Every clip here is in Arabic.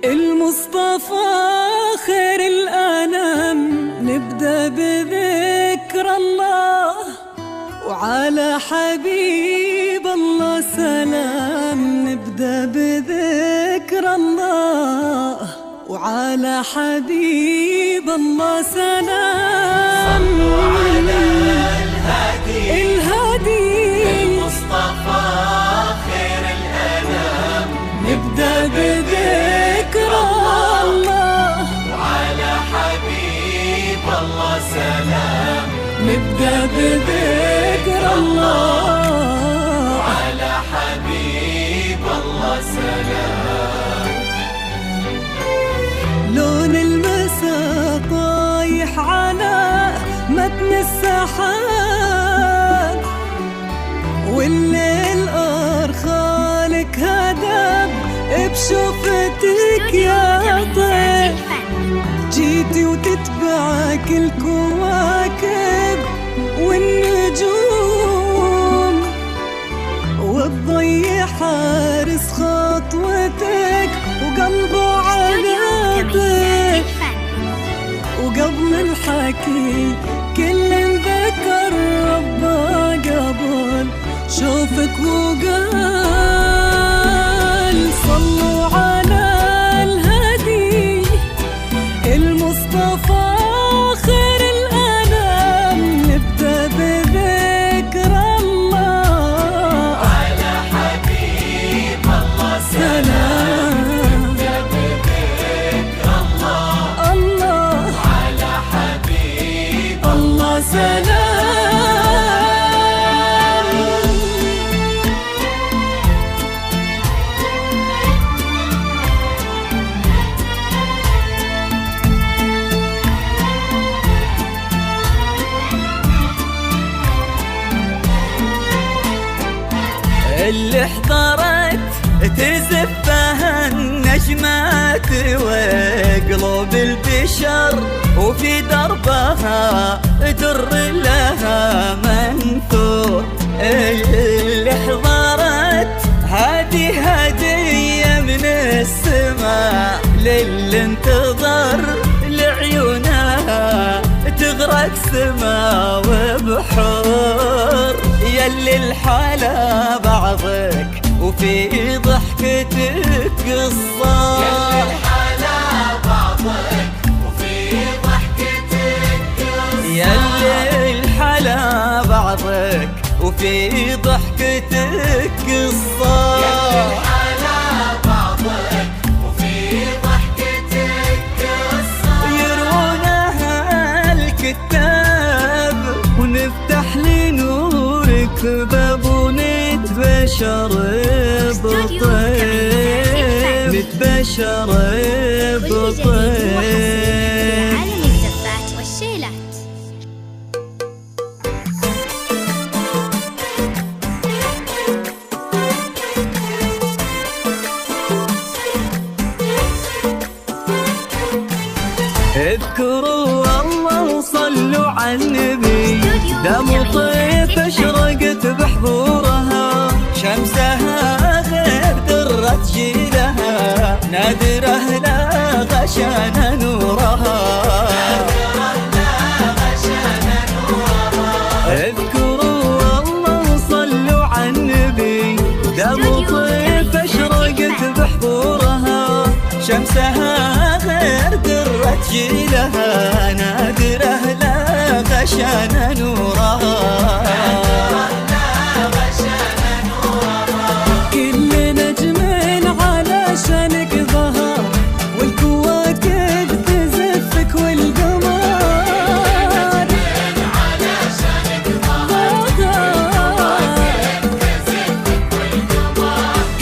المصطفى خير الأنام، نبدأ بذكر الله وعلى حبيب الله سلام. نبدأ بذكر الله وعلى حبيب الله سلام. صلوا على الهادي المصطفى خير الأنام، نبدأ بذكر الله وعلى حبيب الله سلام. نبدأ بذكر الله وعلى حبيب الله سلام. لون المساء طايح على متن السحاب، والليل أرخالك هدب بشوفتك يا طيب. جيتي وتتبعك الكواكب والنجوم، والضي حارس خطوتك وقلبه عليك. وقبل الحكي كل ذكر ربه قبل شوفك وقال صلوا على الهادي المصطفى خير الأنام. نبدأ بذكر الله على حبيب الله سلام. نبدأ بذكر الله الله على حبيب الله سلام. اللي حضرت تزفها النجمات وقلوب البشر، وفي دربها در لها منثور. اللي حضرت هذه هدية من السماء للي انتظر لعيونها تغرق سما وبحور. يلي الحلا بعضك وفي ضحكتك قصة، يلي الحلا بعضك وفي ضحكتك قصة. يلي الحلا بعضك وفي ضحكتك قصة. يلي الحلا بعضك وفي ضحكتك قصة. يروونها الكتاب ونفتح لنورك باب ونتبشر بطيب، نتبشر بطيب. عالم الزفات والشيلات. اذكروا الله وصلوا على النبي، دام طيف اشرقت بحضورها، شمسها غير درت جيلها، نادره لا غشان نورها. اذكروا الله وصلوا على النبي، دام طيف اشرقت بحضورها، شمسها غير درت جيلها، نادره لا غشان نورها. كل نجم علشانك ظهر، والكواكب تزفك والقمر علشانك ظهر،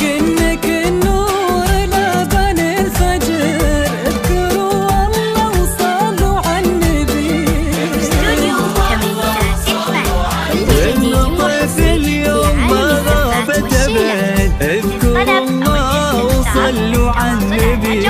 كأنك النور لبن الفجر. اذكروا الله وصلوا على النبي. استوديو كميسات الطيف اليوم ما غابت ابد، اذكروا الله وصلوا على النبي.